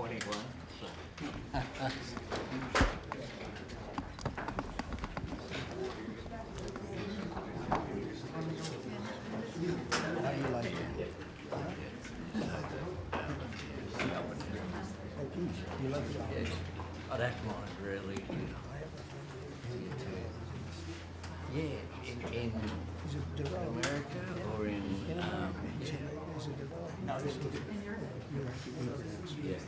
21. So. How do you like it? You like it? I don't mind really. Yeah, in America or in yeah,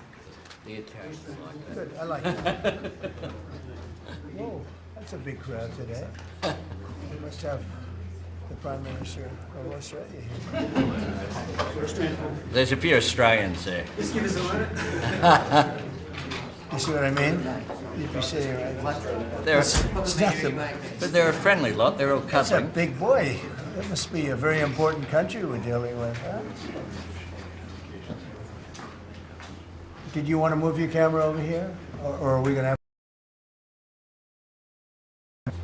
the Italians like that. Good, I like it. Whoa, that's a big crowd today. We must have the Prime Minister of Australia here. There's a few Australians there. Just give us a minute. You see what I mean? You'd be sitting right there. It's nothing. But they're a friendly lot. They're all That's a cuddling. big boy. That must be a very important country we're dealing with, huh? Did you want to move your camera over here? Or are we going to have...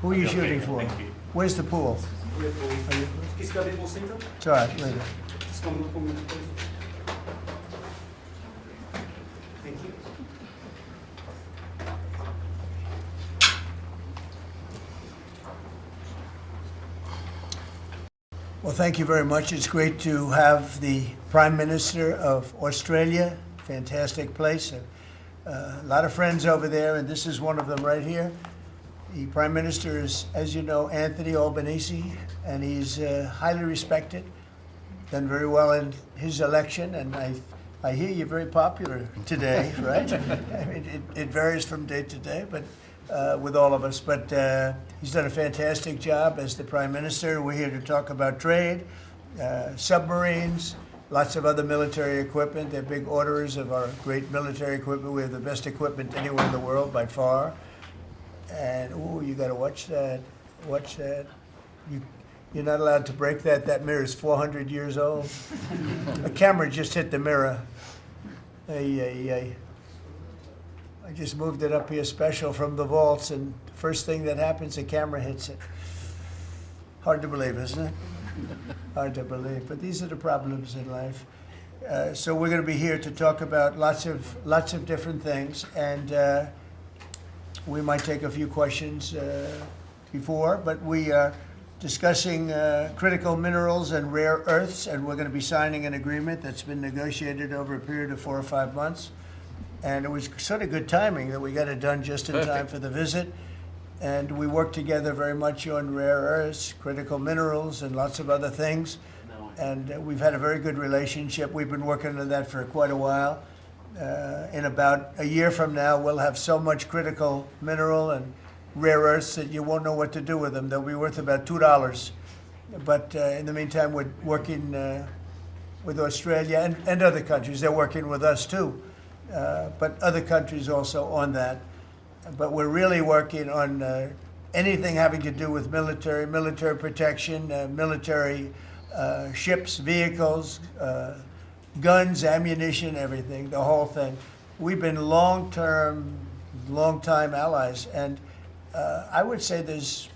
Who are you shooting for? Where's the pool? He's got it all central. It's all right, later. Just come with me, please. Thank you. Well, thank you very much. It's great to have the Prime Minister of Australia. Fantastic place. A lot of friends over there, and this is one of them right here. The Prime Minister is, as you know, Anthony Albanese, and he's highly respected, done very well in his election, and I hear you're very popular today, right? I mean, it varies from day to day, but with all of us. But he's done a fantastic job as the Prime Minister. We're here to talk about trade, submarines, lots of other military equipment. They're big orderers of our great military equipment. We have the best equipment anywhere in the world by far. And, ooh, you got to watch that. Watch that. You're not allowed to break that. That mirror is 400 years old. A camera just hit the mirror. I just moved it up here special from the vaults, and first thing that happens, a camera hits it. Hard to believe, isn't it? Hard to believe, but these are the problems in life. So we're going to be here to talk about lots of different things, and we might take a few questions before, but we are discussing critical minerals and rare earths, and we're going to be signing an agreement that's been negotiated over a period of 4 or 5 months. And it was sort of good timing that we got it done just in time for the visit. And we worked together very much on rare earths, critical minerals, and lots of other things. And we've had a very good relationship. We've been working on that for quite a while. In about a year from now, we'll have so much critical mineral and rare earths that you won't know what to do with them. They'll be worth about $2. But in the meantime, we're working with Australia and other countries. They're working with us too. But other countries also on that. But we're really working on anything having to do with military protection, military ships, vehicles, guns, ammunition, everything, the whole thing. We've been long-time allies, and I would say there's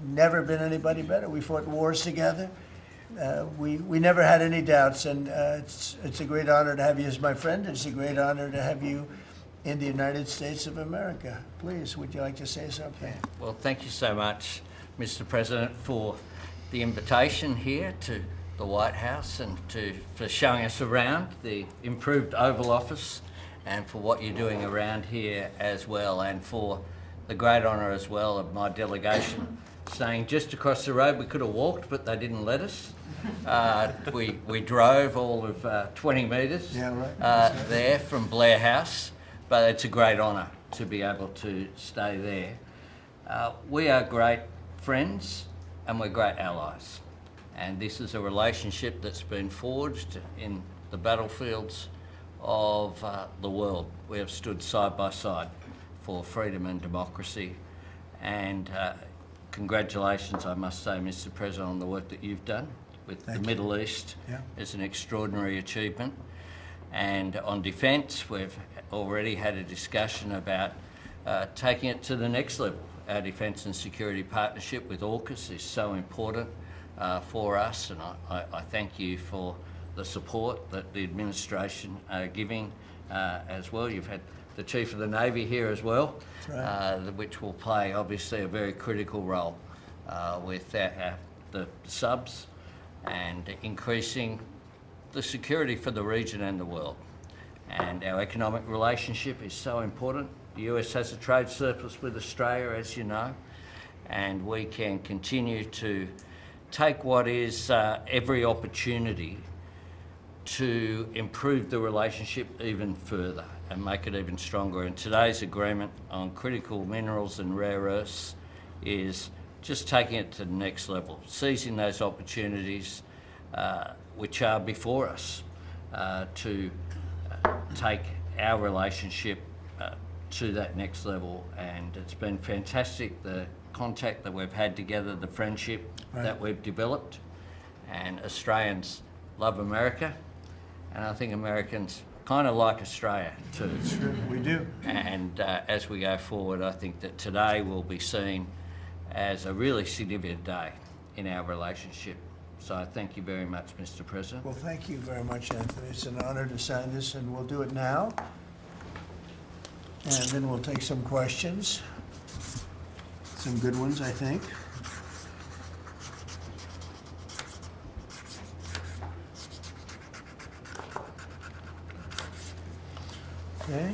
never been anybody better. We fought wars together. We never had any doubts, and it's a great honor to have you as my friend. It's a great honor to have you in the United States of America. Please, would you like to say something? Well, thank you so much, Mr. President, for the invitation here to the White House and for showing us around the improved Oval Office, and for what you're doing around here as well, and for the great honour as well of my delegation staying just across the road. We could have walked, but they didn't let us. We drove all of 20 metres there from Blair House, but it's a great honour to be able to stay there. We are great friends and we're great allies, and this is a relationship that's been forged in the battlefields of the world. We have stood side by side for freedom and democracy, and congratulations, I must say, Mr. President, on the work that you've done with the Middle East. It's an extraordinary achievement. And on defence, we've already had a discussion about taking it to the next level. Our defence and security partnership with AUKUS is so important for us, and I thank you for the support that the administration are giving as well. You've had the Chief of the Navy here as well, That's right. which will play obviously a very critical role with the subs and increasing the security for the region and the world. And our economic relationship is so important. The US has a trade surplus with Australia, as you know, and we can continue to take what is every opportunity to improve the relationship even further and make it even stronger. And today's agreement on critical minerals and rare earths is just taking it to the next level, seizing those opportunities which are before us to take our relationship to that next level. And it's been fantastic, the contact that we've had together, the friendship that we've developed. And Australians love America, and I think Americans kind of like Australia too. Sure, we do. And as we go forward, I think that today will be seen as a really significant day in our relationship. So I thank you very much, Mr. President. Well, thank you very much, Anthony. It's an honor to sign this, and we'll do it now. And then we'll take some questions. Some good ones, I think. Okay.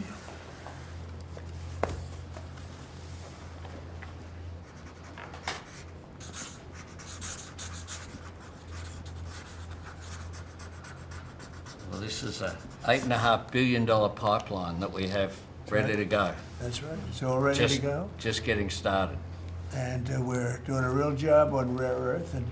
Well, this is a $8.5 billion pipeline that we have ready to go. That's right. It's all ready to go. Just getting started. And we're doing a real job on rare earth and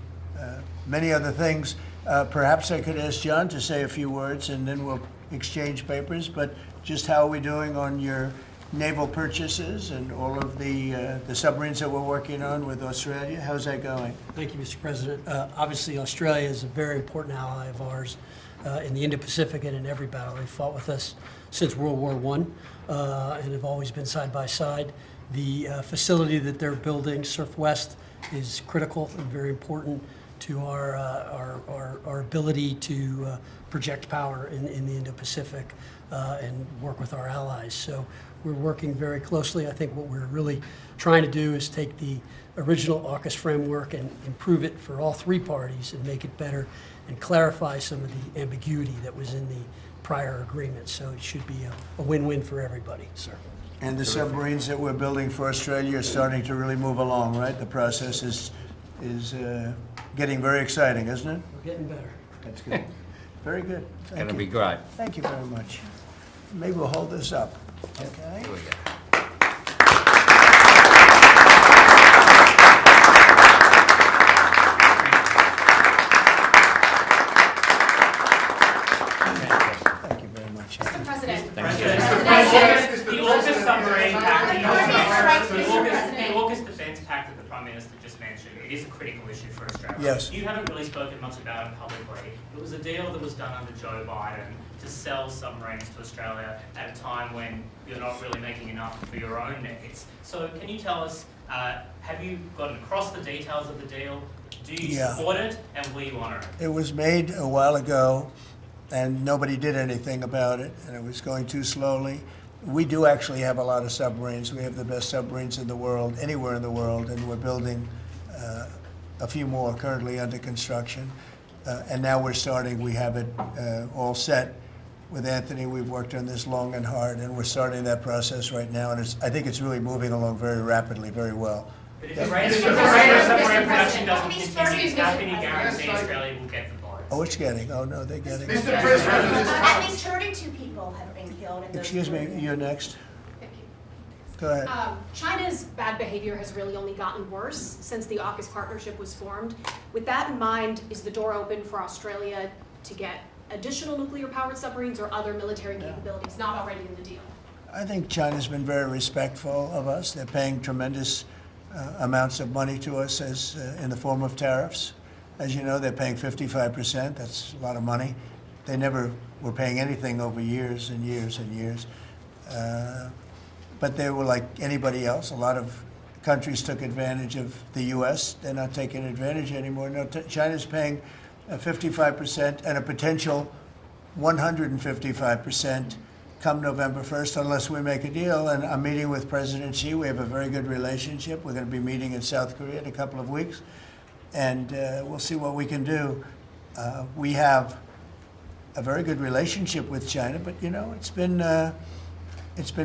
many other things. Perhaps I could ask John to say a few words, and then we'll exchange papers. But just how are we doing on your naval purchases and all of the submarines that we're working on with Australia? How's that going? Thank you, Mr. President. Obviously, Australia is a very important ally of ours in the Indo-Pacific and in every battle. They fought with us since World War I and have always been side by side. The facility that they're building, Surf West, is critical and very important to our ability to project power in the Indo-Pacific and work with our allies. So we're working very closely. I think what we're really trying to do is take the original AUKUS framework and improve it for all three parties and make it better and clarify some of the ambiguity that was in the prior agreement. So it should be a win-win for everybody, sir. And the submarines that we're building for Australia are starting to really move along, right? The process is getting very exciting, isn't it? We're getting better. That's good. Very good. It's Thank going to you. be great. Thank you very much. Maybe we'll hold this up. Okay. Here we go. Thank you very much. Mr. President. Thank you. The AUKUS submarine pact, Mr. President. the AUKUS defence pact that the Prime Minister just mentioned, it is a critical issue for Australia. Yes. You haven't really spoken much about it publicly. It was a deal that was done under Joe Biden to sell submarines to Australia at a time when you're not really making enough for your own needs. So can you tell us, have you gotten across the details of the deal? Do you support it, and will you honour it? It was made a while ago, and nobody did anything about it, and it was going too slowly. We do actually have a lot of submarines. We have the best submarines in the world, anywhere in the world, and we're building a few more currently under construction. And now we're starting, we have it all set. With Anthony, we've worked on this long and hard, and we're starting that process right now, and I think it's really moving along very rapidly, very well. But if the rate of submarine production doesn't Please, continue, how can you Mr. guarantee Australia will get the votes? Oh, it's getting, oh no, they're getting. At least 32 people have been killed in those. Excuse me, you're next. Thank you. Go ahead. China's bad behavior has really only gotten worse since the AUKUS partnership was formed. With that in mind, is the door open for Australia to get additional nuclear-powered submarines or other military capabilities not already in the deal? I think China's been very respectful of us. They're paying tremendous amounts of money to us as in the form of tariffs. As you know, they're paying 55%. That's a lot of money. They never were paying anything over years and years and years. But they were like anybody else. A lot of countries took advantage of the U.S. They're not taking advantage anymore. No, China's paying 55% and a potential 155% come November 1st unless we make a deal. And I'm meeting with President Xi. We have a very good relationship. We're going to be meeting in South Korea in a couple of weeks, and we'll see what we can do. We have a very good relationship with China, but you know, it's been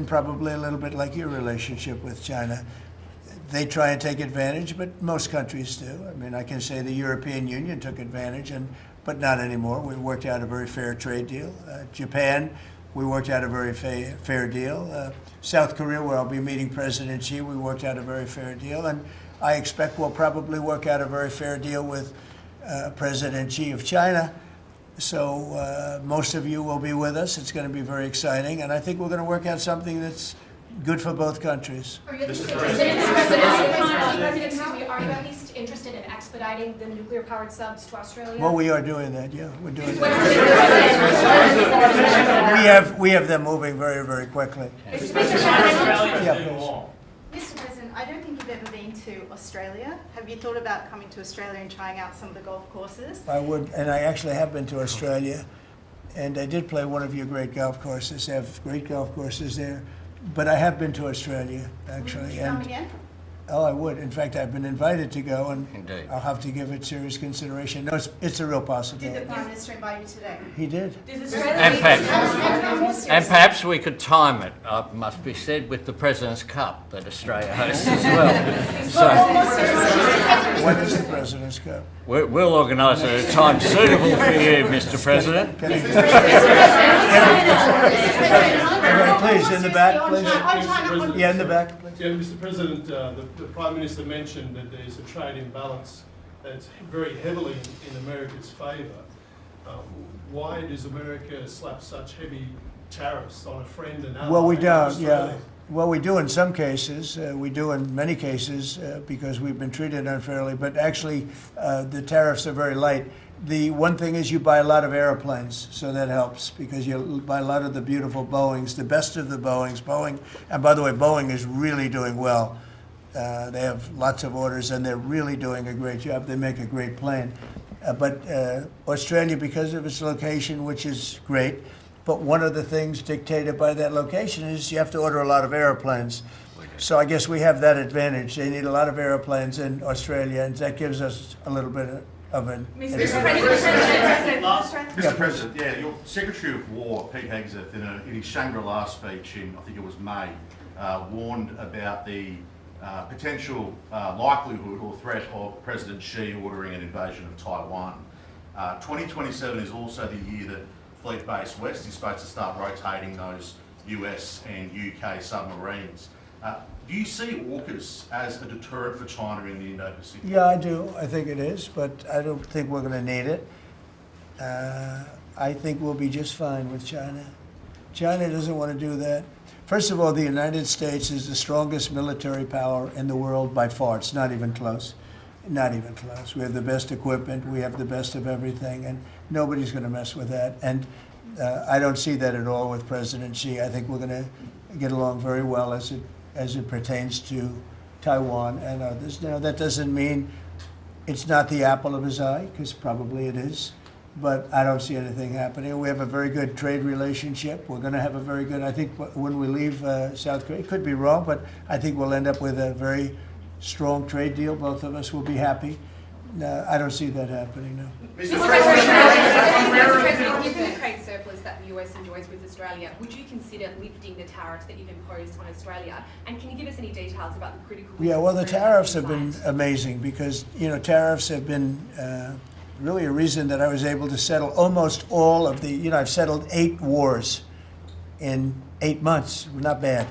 probably a little bit like your relationship with China. They try and take advantage, but most countries do. I mean, I can say the European Union took advantage, but not anymore. We worked out a very fair trade deal. Japan, we worked out a very fair deal. South Korea, where I'll be meeting President Xi, we worked out a very fair deal. And I expect we'll probably work out a very fair deal with President Xi of China. So most of you will be with us. It's going to be very exciting. And I think we're going to work out something that's good for both countries. Are you at least interested in expediting the nuclear-powered subs to Australia? Well, we are doing that, yeah. We're doing that. We have them moving very, very quickly. Mr. President, Yeah, do please. more. Mr. President, I don't think you've ever been to Australia. Have you thought about coming to Australia and trying out some of the golf courses? I would, and I actually have been to Australia, and I did play one of your great golf courses. They have great golf courses there. But I have been to Australia, actually. Would you come again? Oh, I would. In fact, I've been invited to go, and Indeed. I'll have to give it serious consideration. No, it's a real Did possibility. the Prime Minister invite you today? He did. And perhaps we could time it, must be said, with the President's Cup that Australia hosts as well. So When is the President's Cup? we'll organise it at a time suitable for you, Mr. President. Can I- Please, in the back, please. Yeah, in the back, please. Yeah, Mr. President, the Prime Minister mentioned that there's a trade imbalance that's very heavily in America's favour. Why does America slap such heavy tariffs on a friend and ally? Well, we in don't, Australia? yeah. Well, we do in some cases. We do in many cases because we've been treated unfairly. But actually, the tariffs are very light. The one thing is you buy a lot of airplanes, so that helps because you buy a lot of the beautiful Boeings, the best of the Boeings. Boeing, and by the way, Boeing is really doing well. They have lots of orders, and they're really doing a great job. They make a great plane. But Australia, because of its location, which is great, but one of the things dictated by that location is you have to order a lot of airplanes. So I guess we have that advantage. They need a lot of airplanes in Australia, and that gives us a little bit of an advantage. Mr. President, yeah, your Secretary of War, Pete Hegseth, in his Shangri-La speech in, I think it was May, warned about the potential likelihood or threat of President Xi ordering an invasion of Taiwan. 2027 is also the year that Fleet Base West is supposed to start rotating those US and UK submarines. Do you see AUKUS as a deterrent for China in the Indo-Pacific? Yeah, I do. I think it is, but I don't think we're going to need it. I think we'll be just fine with China. China doesn't want to do that. First of all, the United States is the strongest military power in the world by far. It's not even close. Not even close. We have the best equipment. We have the best of everything, and nobody's going to mess with that. And I don't see that at all with President Xi. I think we're going to get along very well as it pertains to Taiwan and others. Now, that doesn't mean it's not the apple of his eye, because probably it is, but I don't see anything happening. We have a very good trade relationship. We're going to have a very good, I think when we leave South Korea, it could be wrong, but I think we'll end up with a very strong trade deal. Both of us will be happy. I don't see that happening, no. Mr. President, given the trade surplus that the US enjoys with Australia, would you consider lifting the tariffs that you've imposed on Australia? And can you give us any details about the critical... Yeah, well, the tariffs have been amazing because, you know, tariffs have been really a reason that I was able to settle almost all of the, you know, I've settled 8 wars in 8 months. Not bad.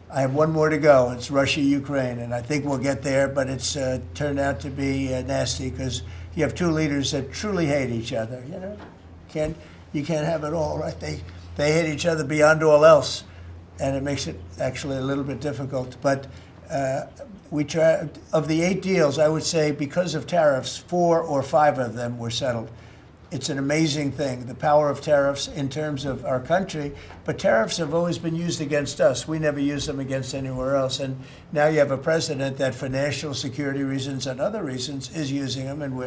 I have one more to go. It's Russia, Ukraine, and I think we'll get there, but it's turned out to be nasty because you have 2 leaders that truly hate each other, you know. You can't have it all, right? They hate each other beyond all else, and it makes it actually a little bit difficult. But we try, of the 8 deals, I would say because of tariffs, 4 or 5 of them were settled. It's an amazing thing, the power of tariffs in terms of our country. But tariffs have always been used against us. We never use them against anywhere else. And now you have a president that for national security reasons and other reasons is using them. And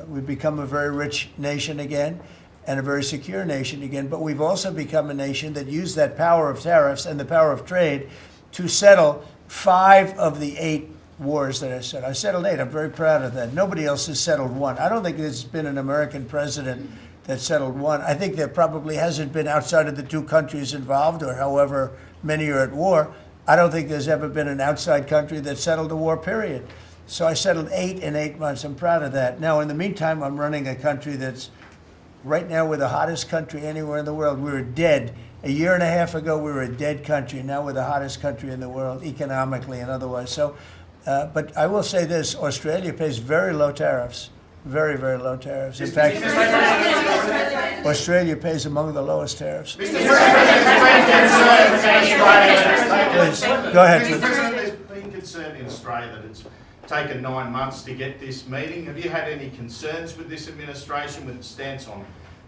we've become a very rich nation again. and a very secure nation again, but we've also become a nation that used that power of tariffs and the power of trade to settle 5 of the 8 wars that I settled. I settled 8. I'm very proud of that. Nobody else has settled 1. I don't think there's been an American president that settled 1. I think there probably hasn't been, outside of the 2 countries involved, or however many are at war. I don't think there's ever been an outside country that settled a war, period. So I settled 8 in 8 months. I'm proud of that. Now, in the meantime, I'm running a country that's, right now, we're the hottest country anywhere in the world. We were dead. A year and a half ago, we were a dead country. Now we're the hottest country in the world, economically and otherwise. So, but I will say this, Australia pays very low tariffs. Very, very low tariffs. In fact, Australia pays among the lowest tariffs. Please, go ahead. There's been concern in Australia that it's taken 9 months to get this meeting. Have you had any concerns with this administration, with its stance on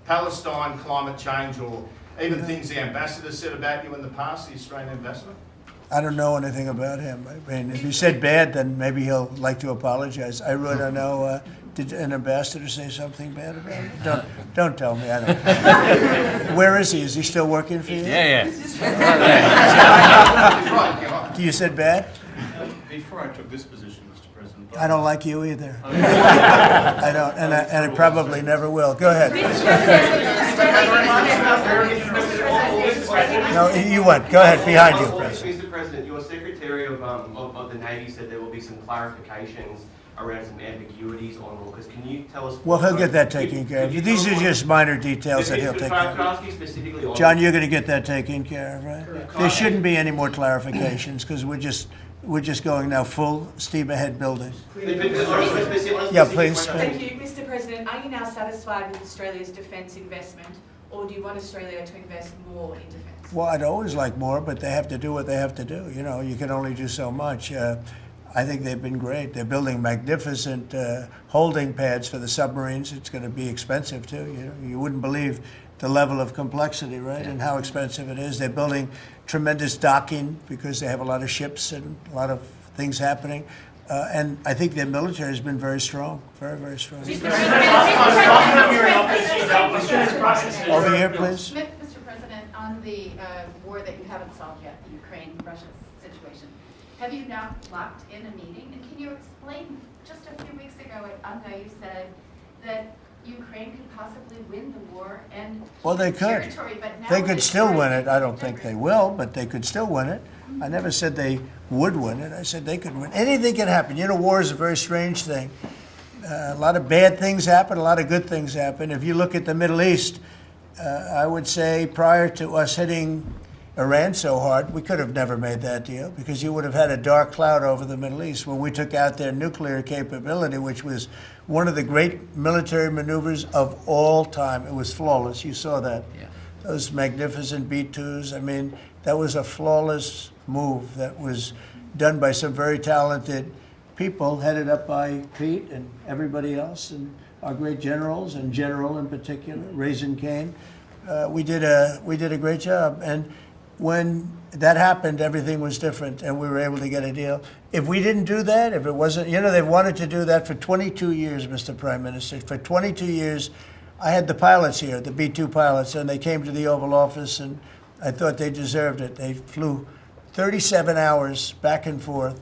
Palestine, climate change, or even things the ambassador said about you in the past, the Australian ambassador? I don't know anything about him. I mean, if he said bad, then maybe he'll like to apologize. I really don't know. Did an ambassador say something bad about him? Don't tell me. I don't. Where is he? Is he still working for you? Yeah. You said bad? Before I took this position, Mr. President. I don't like you either. I don't, and I probably never will. Go ahead. No, you went. Go ahead, behind you, President. Mr. President, your Secretary of the Navy said there will be some clarifications around some ambiguities on AUKUS. Can you tell us? Well, he'll get that taken care of. These are just minor details that he'll take care of. John, you're going to get that taken care of, right? There shouldn't be any more clarifications because we're just going now full steam ahead building. Yeah, please. Thank you, Mr. President. Are you now satisfied with Australia's defence investment, or do you want Australia to invest more in defence? Well, I'd always like more, but they have to do what they have to do. You know, you can only do so much. I think they've been great. They're building magnificent holding pads for the submarines. It's going to be expensive too. You know, you wouldn't believe the level of complexity, right, and how expensive it is. They're building tremendous docking because they have a lot of ships and a lot of things happening. And I think their military has been very strong, very, very strong. Over here, please. Mr. President, on the war that you haven't solved yet, the Ukraine-Russia situation, have you now locked in a meeting? And can you explain, just a few weeks ago at UNGA, you said that Ukraine could possibly win the war and well, they could. Territory, but now they could still win it. I don't think they will, but they could still win it. I never said they would win it. I said they could win. Anything can happen. You know, war is a very strange thing. A lot of bad things happen, a lot of good things happen. If you look at the Middle East, I would say prior to us hitting Iran so hard, we could have never made that deal because you would have had a dark cloud over the Middle East when we took out their nuclear capability, which was one of the great military maneuvers of all time. It was flawless. You saw that. Yeah. Those magnificent B-2s. I mean, that was a flawless move that was done by some very talented people, headed up by Pete and everybody else, and our great generals, and General in particular, Raisin Kane. We did a great job. And when that happened, everything was different, and we were able to get a deal. If we didn't do that, if it wasn't, you know, they wanted to do that for 22 years, Mr. Prime Minister. For 22 years, I had the pilots here, the B-2 pilots, and they came to the Oval Office, and I thought they deserved it. They flew 37 hours back and forth.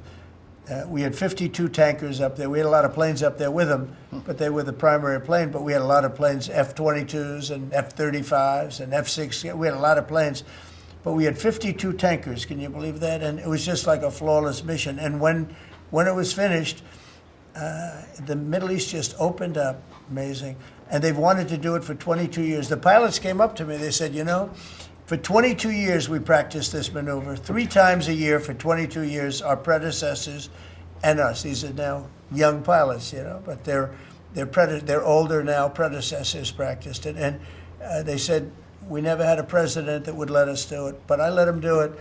We had 52 tankers up there. We had a lot of planes up there with them, but they were the primary plane. But we had a lot of planes, F-22s and F-35s and F-6. We had a lot of planes. But we had 52 tankers, can you believe that? And it was just like a flawless mission. And when it was finished, the Middle East just opened up, amazing. And they've wanted to do it for 22 years. The pilots came up to me, they said, you know, for 22 years we practiced this maneuver. 3 times a year for 22 years, our predecessors and us. These are now young pilots, you know, but they're older now, predecessors practiced it. And they said, we never had a president that would let us do it, but I let him do it,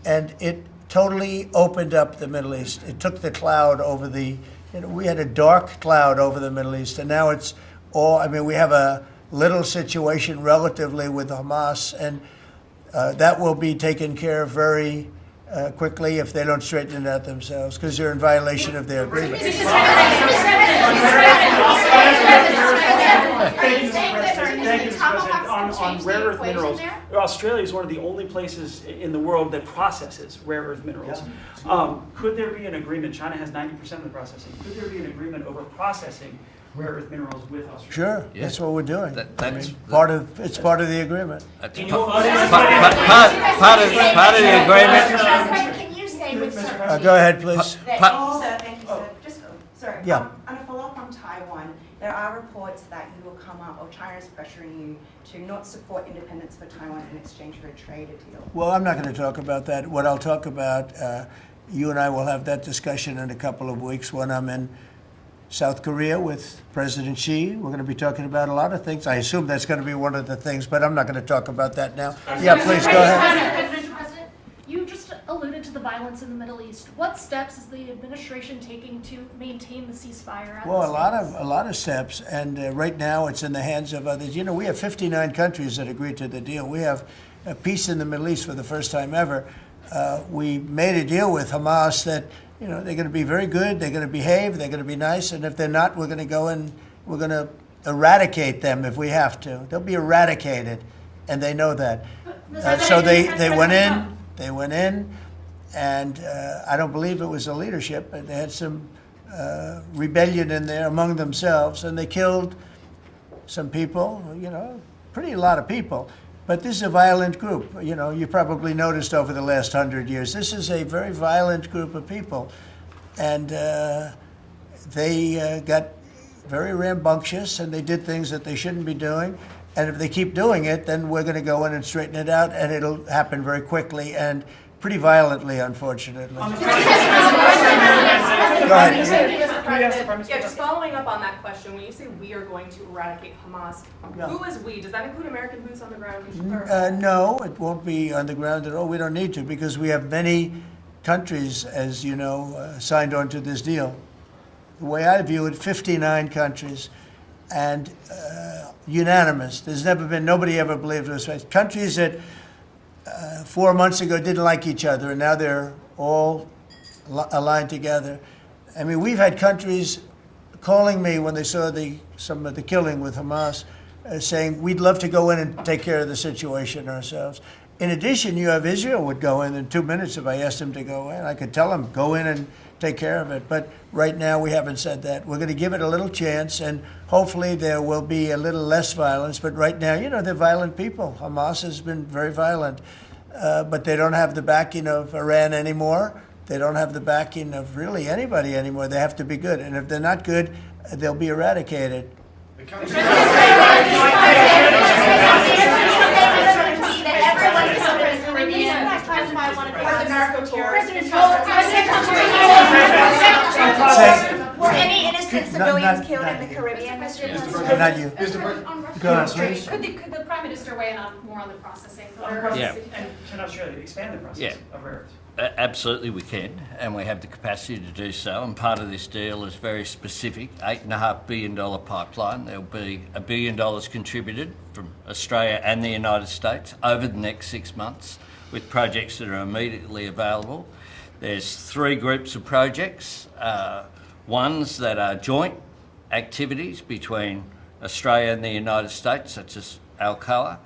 and it totally opened up the Middle East. It took the cloud over the, you know, we had a dark cloud over the Middle East, and now it's all, I mean, we have a little situation relatively with Hamas, and that will be taken care of very quickly if they don't straighten it out themselves, because they're in violation of their agreement. Top of change rare the earth equation minerals. there? Australia is one of the only places in the world that processes rare earth minerals. Could there be an agreement? China has 90% of the processing. Could there be an agreement over processing rare earth minerals with Australia? Sure, Yeah. that's what we're doing. That's It's part of the agreement. That's Can part you- of the agreement. Can you say with certainty? Go ahead, please. That Pa- also, thank you, sir. Just, sorry. Yeah. On a follow-up on Taiwan, there are reports that you will come up, or China is pressuring you to not support independence for Taiwan in exchange for a trade deal. Well, I'm not going to talk about that. What I'll talk about, you and I will have that discussion in a couple of weeks when I'm in South Korea with President Xi. We're going to be talking about a lot of things. I assume that's going to be one of the things, but I'm not going to talk about that now. Yeah, please, go ahead. Mr. President, you just alluded to the violence in the Middle East. What steps is the administration taking to maintain the ceasefire? at Well, this a lot of steps, and right now it's in the hands of others. You know, we have 59 countries that agreed to the deal. We have peace in the Middle East for the first time ever. We made a deal with Hamas that, you know, they're going to be very good, they're going to behave, they're going to be nice, and if they're not, we're going to go and we're going to eradicate them if we have to. They'll be eradicated, and they know that. So they went in, and I don't believe it was the leadership, but they had some rebellion in there among themselves, and they killed some people, you know, a lot of people. But this is a violent group. You know, you probably noticed over the last 100 years, this is a very violent group of people. And they got very rambunctious, and they did things that they shouldn't be doing. And if they keep doing it, then we're going to go in and straighten it out, and it'll happen very quickly and pretty violently, unfortunately. Go ahead. Yeah, just following up on that question, when you say we are going to eradicate Hamas, who is we? Does that include American boots on the ground? No, it won't be on the ground at all. We don't need to, because we have many countries, as you know, signed on to this deal. The way I view it, 59 countries, and unanimous. There's never been, nobody ever believed this. Countries that 4 months ago didn't like each other, and now they're all aligned together. I mean, we've had countries calling me when they saw some of the killing with Hamas, saying, we'd love to go in and take care of the situation ourselves. In addition, you have Israel would go in 2 minutes if I asked him to go in. I could tell him, go in and take care of it. But right now, we haven't said that. We're going to give it a little chance, and hopefully there will be a little less violence. But right now, you know, they're violent people. Hamas has been very violent. But they don't have the backing of Iran anymore. They don't have the backing of really anybody anymore. They have to be good. And if they're not good, they'll be eradicated. Were any innocent civilians killed in the Caribbean, Mr. President? Not you. Go ahead, please. Could the Prime Minister weigh in on more on the processing? Yeah. And can Australia expand the process of rare earths? Absolutely we can, and we have the capacity to do so, and part of this deal is very specific, $8.5 billion pipeline. There'll be $1 billion contributed from Australia and the United States over the next 6 months with projects that are immediately available. There's 3 groups of projects, ones that are joint activities between Australia and the United States, such as Alcoa.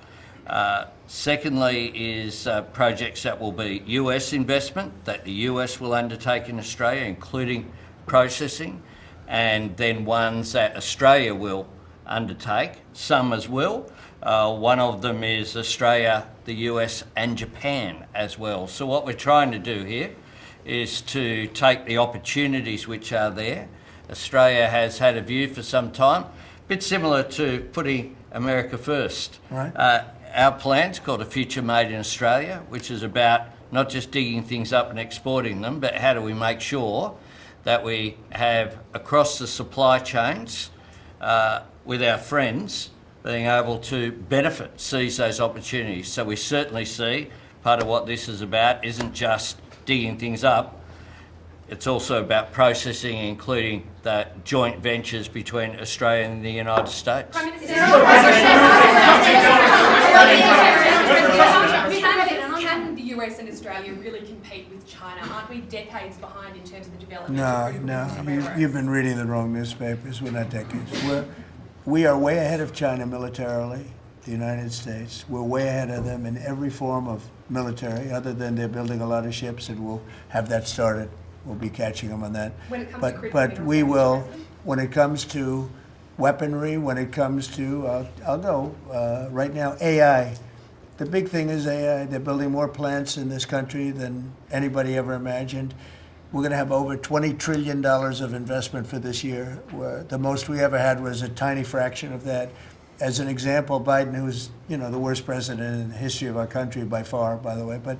Secondly is projects that will be US investment that the US will undertake in Australia, including processing, and then ones that Australia will undertake, some as well. One of them is Australia, the US and Japan as well. So what we're trying to do here is to take the opportunities which are there. Australia has had a view for some time, a bit similar to putting America first. Right. Our plan's called A Future Made in Australia, which is about not just digging things up and exporting them, but how do we make sure that we have across the supply chains with our friends being able to benefit, seize those opportunities. So we certainly see part of what this is about isn't just digging things up, it's also about processing, including the joint ventures between Australia and the United States. Can the US and Australia really compete with China? Aren't we decades behind in terms of the development? No. I mean, you've been reading the wrong newspapers. We're not decades. We are way ahead of China militarily. the United States. We're way ahead of them in every form of military, other than they're building a lot of ships, and we'll have that started. We'll be catching them on that. When it comes to critical But we minerals, will, Mr. President? when it comes to weaponry, when it comes to, I'll go, right now, AI. The big thing is AI. They're building more plants in this country than anybody ever imagined. We're going to have over $20 trillion of investment for this year. Where the most we ever had was a tiny fraction of that. As an example, Biden, who's the worst president in the history of our country by far, by the way, but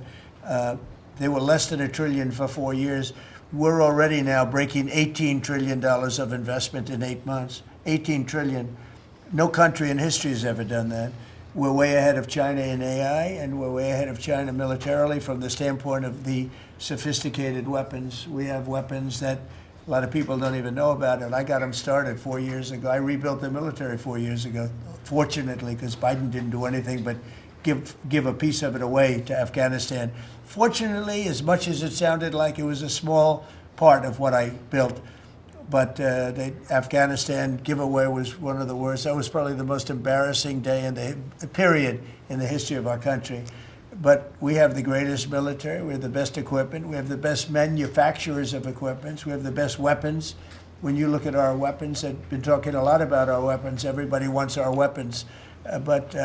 they were less than $1 trillion for 4 years. We're already now breaking $18 trillion of investment in 8 months. 18 trillion. No country in history has ever done that. We're way ahead of China in AI, and we're way ahead of China militarily from the standpoint of the sophisticated weapons. We have weapons that a lot of people don't even know about it. I got them started 4 years ago. I rebuilt the military 4 years ago, fortunately, because Biden didn't do anything but give a piece of it away to Afghanistan. Fortunately, as much as it sounded like it was a small part of what I built, but the Afghanistan giveaway was one of the worst. That was probably the most embarrassing day in the period in the history of our country. But we have the greatest military. We have the best equipment. We have the best manufacturers of equipment. We have the best weapons. When you look at our weapons, I've been talking a lot about our weapons. Everybody wants our weapons. But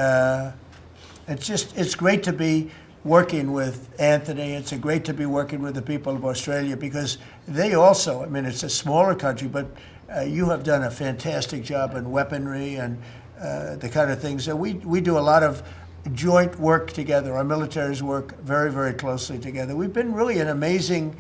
it's great to be working with Anthony. It's great to be working with the people of Australia, because they also, I mean, it's a smaller country, but you have done a fantastic job in weaponry and the kind of things that we do a lot of joint work together. Our militaries work very, very closely together. We've been really an amazing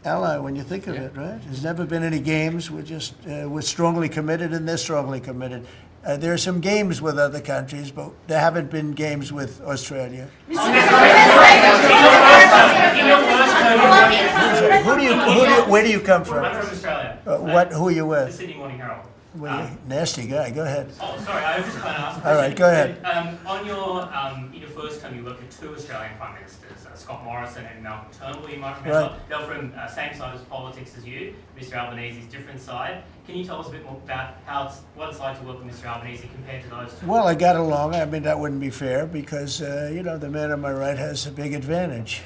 ally when you think of it, right? There's never been any games. We're strongly committed, and they're strongly committed. There are some games with other countries, but there haven't been games with Australia. Where do you come from? I'm from Australia. Who are you with? The Sydney Morning Herald. Nasty guy. Go ahead. Oh, sorry, I was just going to ask a question. All right, go ahead. On in your first term, you worked with two Australian Prime Ministers, Scott Morrison and Malcolm Turnbull, you might remember. Right. They're from same side of politics as you. Mr. Albanese's different side. Can you tell us a bit more about what it's like to work with Mr. Albanese compared to those two? Well, I got along. I mean, that wouldn't be fair, because the man on my right has a big advantage.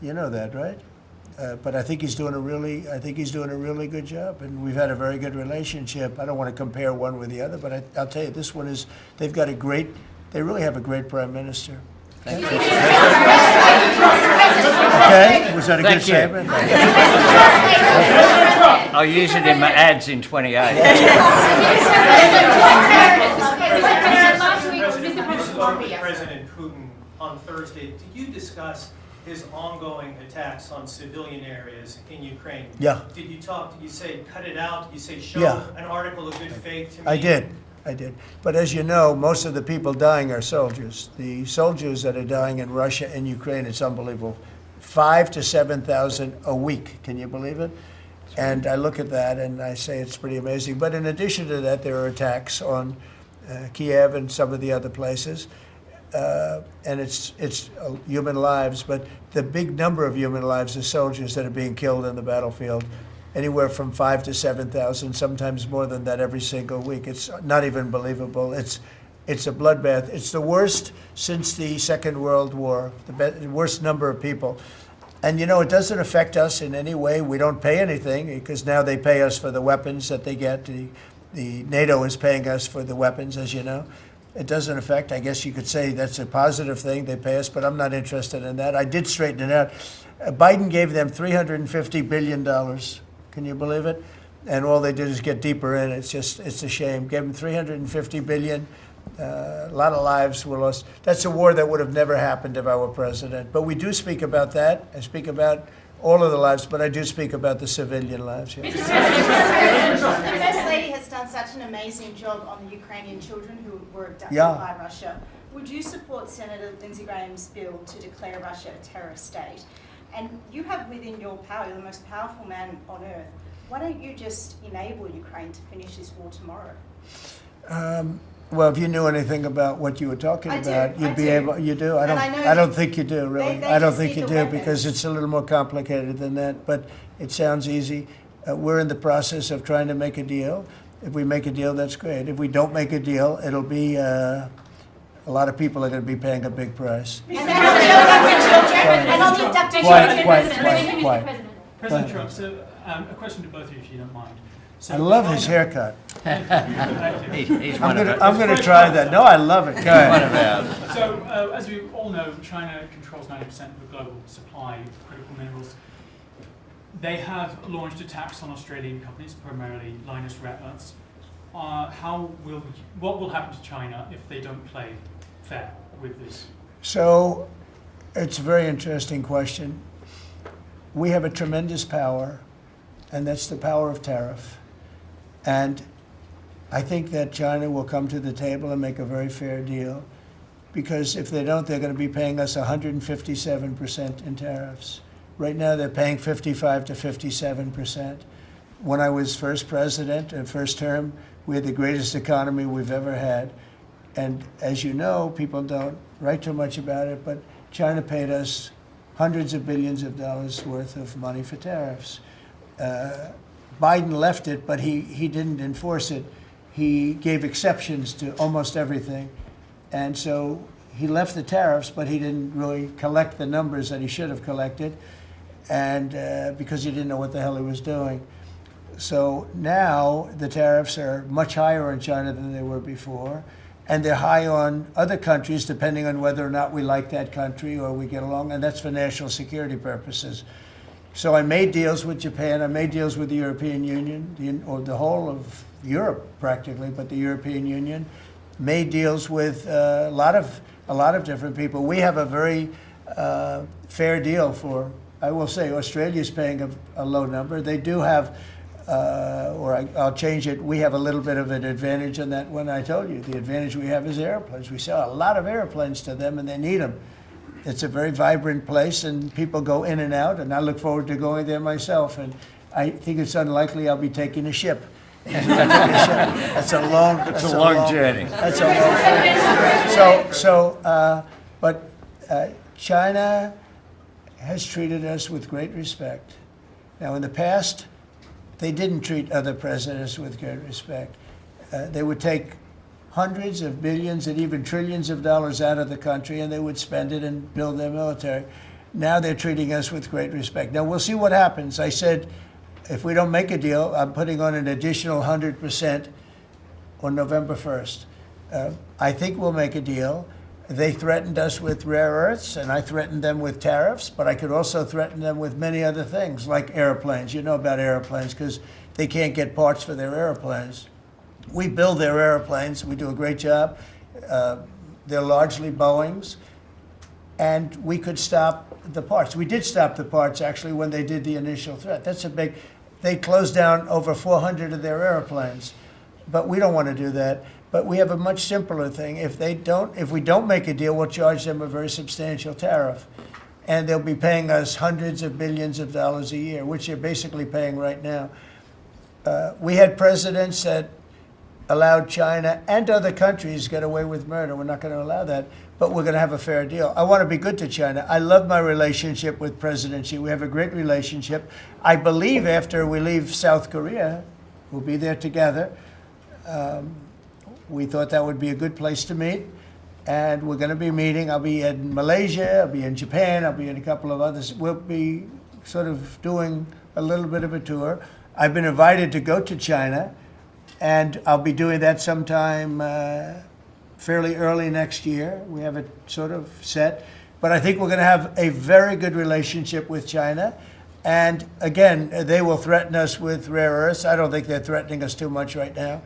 You know that, right? But I think he's doing a really good job, and we've had a very good relationship. I don't want to compare one with the other, but I'll tell you, this one is. They really have a great prime minister. Thank you. Okay, was that a good statement? I'll use it in my ads in 28. President Putin on Thursday, did you discuss his ongoing attacks on civilian areas in Ukraine? Yeah. Did you say cut it out? Did you say show an article of good faith to me? I did. But as you know, most of the people dying are soldiers. The soldiers that are dying in Russia and Ukraine, it's unbelievable. 5,000 to 7,000 a week. Can you believe it? And I look at that and I say it's pretty amazing. But in addition to that, there are attacks on Kiev and some of the other places. And it's human lives, but the big number of human lives are soldiers that are being killed in the battlefield. Anywhere from 5,000 to 7,000, sometimes more than that every single week. It's not even believable. It's a bloodbath. It's the worst since the Second World War, the worst number of people. And it doesn't affect us in any way. We don't pay anything, because now they pay us for the weapons that they get. The NATO is paying us for the weapons, as you know. It doesn't affect. I guess you could say that's a positive thing. They pay us, but I'm not interested in that. I did straighten it out. Biden gave them $350 billion. Can you believe it? And all they did is get deeper in. It's a shame. Gave them $350 billion. A lot of lives were lost. That's a war that would have never happened if I were president. But we do speak about that. I speak about all of the lives, but I do speak about the civilian lives. Yeah. The First Lady has done such an amazing job on the Ukrainian children who were abducted by Russia. Would you support Senator Lindsey Graham's bill to declare Russia a terrorist state? And you have within your power, you're the most powerful man on earth. Why don't you just enable Ukraine to finish this war tomorrow? Well, if you knew anything about what you were talking about, you'd be able. You do. I don't think you do, really. I don't think you do, because it's a little more complicated than that. But it sounds easy. We're in the process of trying to make a deal. If we make a deal, that's great. If we don't make a deal, it'll be a lot of people are going to be paying a big price. And on the abducted children. Quiet. President Trump, so a question to both of you, if you don't mind. So I love his haircut. He's I'm going to try that. No, I love it. Go ahead. So, as we all know, China controls 90% of the global supply of critical minerals. They have launched attacks on Australian companies, primarily Lynas Rare Earths. What will happen to China if they don't play fair with this? So, it's a very interesting question. We have a tremendous power, and that's the power of tariff. And I think that China will come to the table and make a very fair deal, because if they don't, they're going to be paying us 157% in tariffs. Right now, they're paying 55 to 57%. When I was first president, first term, we had the greatest economy we've ever had. And as you know, people don't write too much about it, but China paid us hundreds of billions of dollars worth of money for tariffs. Biden left it, but he didn't enforce it. He gave exceptions to almost everything. And so he left the tariffs, but he didn't really collect the numbers that he should have collected, and because he didn't know what the hell he was doing. So now the tariffs are much higher in China than they were before, and they're high on other countries, depending on whether or not we like that country or we get along, and that's for national security purposes. So I made deals with Japan, I made deals with the European Union, or the whole of Europe practically, but the European Union, made deals with a lot of different people. We have a very fair deal for, I will say, Australia's paying a low number. They do have, I'll change it, we have a little bit of an advantage on that one. I told you, the advantage we have is airplanes. We sell a lot of airplanes to them, and they need them. It's a very vibrant place, and people go in and out, and I look forward to going there myself. And I think it's unlikely I'll be taking a ship. That's a long journey. That's a long. But China has treated us with great respect. Now, in the past, they didn't treat other presidents with great respect. They would take hundreds of billions and even trillions of dollars out of the country, and they would spend it and build their military. Now they're treating us with great respect. Now, we'll see what happens. I said, if we don't make a deal, I'm putting on an additional 100% on November 1st. I think we'll make a deal. They threatened us with rare earths, and I threatened them with tariffs, but I could also threaten them with many other things, like airplanes. You know about airplanes, because they can't get parts for their airplanes. We build their airplanes. We do a great job. They're largely Boeings, and we could stop the parts. We did stop the parts, actually, when they did the initial threat. That's a big... They closed down over 400 of their airplanes, but we don't want to do that. But we have a much simpler thing. If we don't make a deal, we'll charge them a very substantial tariff, and they'll be paying us hundreds of billions of dollars a year, which they're basically paying right now. We had presidents that allowed China and other countries get away with murder. We're not going to allow that, but we're going to have a fair deal. I want to be good to China. I love my relationship with President Xi. We have a great relationship. I believe after we leave South Korea, we'll be there together. We thought that would be a good place to meet, and we're going to be meeting. I'll be in Malaysia, I'll be in Japan, I'll be in a couple of others. We'll be sort of doing a little bit of a tour. I've been invited to go to China, and I'll be doing that sometime fairly early next year. We have it sort of set. But I think we're going to have a very good relationship with China. And again, they will threaten us with rare earths. I don't think they're threatening us too much right now.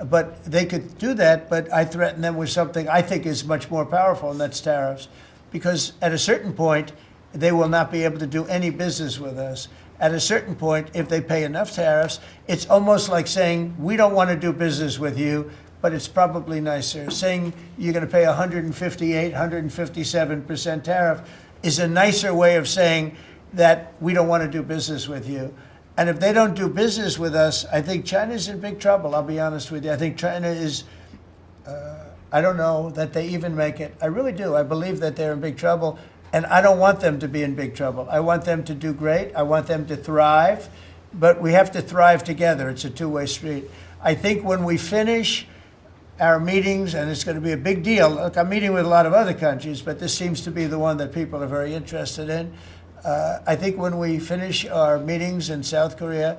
But they could do that, but I threaten them with something I think is much more powerful, and that's tariffs. Because at a certain point, they will not be able to do any business with us. At a certain point, if they pay enough tariffs, it's almost like saying, we don't want to do business with you, but it's probably nicer. Saying you're going to pay 158, 157% tariff is a nicer way of saying that we don't want to do business with you. And if they don't do business with us, I think China's in big trouble, I'll be honest with you. I think China is, I don't know that they even make it. I really do. I believe that they're in big trouble. And I don't want them to be in big trouble. I want them to do great. I want them to thrive. But we have to thrive together. It's a two-way street. I think when we finish our meetings, and it's going to be a big deal. Look, I'm meeting with a lot of other countries, but this seems to be the one that people are very interested in. I think when we finish our meetings in South Korea,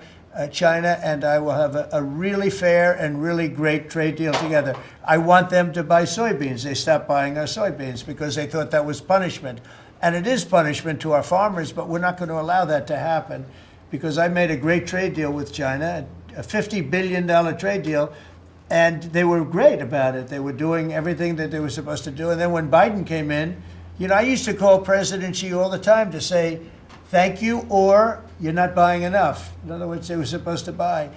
China and I will have a really fair and really great trade deal together. I want them to buy soybeans. They stopped buying our soybeans because they thought that was punishment. And it is punishment to our farmers, but we're not going to allow that to happen because I made a great trade deal with China, a $50 billion trade deal, and they were great about it. They were doing everything that they were supposed to do. And then when Biden came in, you know, I used to call President Xi all the time to say, thank you, or you're not buying enough. In other words, they were supposed to buy.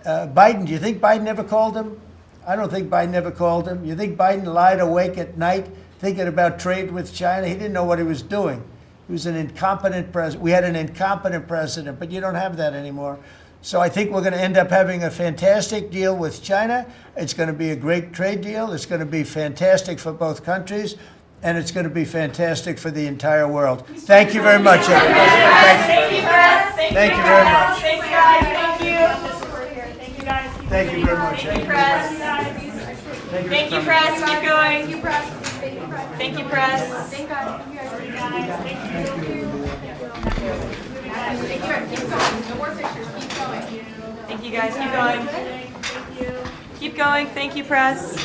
Biden, do you think Biden ever called him? I don't think Biden ever called him. You think Biden lied awake at night thinking about trade with China? He didn't know what he was doing. He was an incompetent president. We had an incompetent president, but you don't have that anymore. So I think we're going to end up having a fantastic deal with China. It's going to be a great trade deal. It's going to be fantastic for both countries. And it's going to be fantastic for the entire world. Thank you very much, everybody. Thank you, Press. Thank you very much. Thank you, guys. Thank you. Thank you, guys. Thank you very much. Thank you, Press. Thank you, Press. Keep going. Thank you, Press. Thank you, Press. Thank God. You guys. Thank you. Keep going. No more pictures. Keep going. Thank you, guys. Keep going. Keep going. Thank you, Press.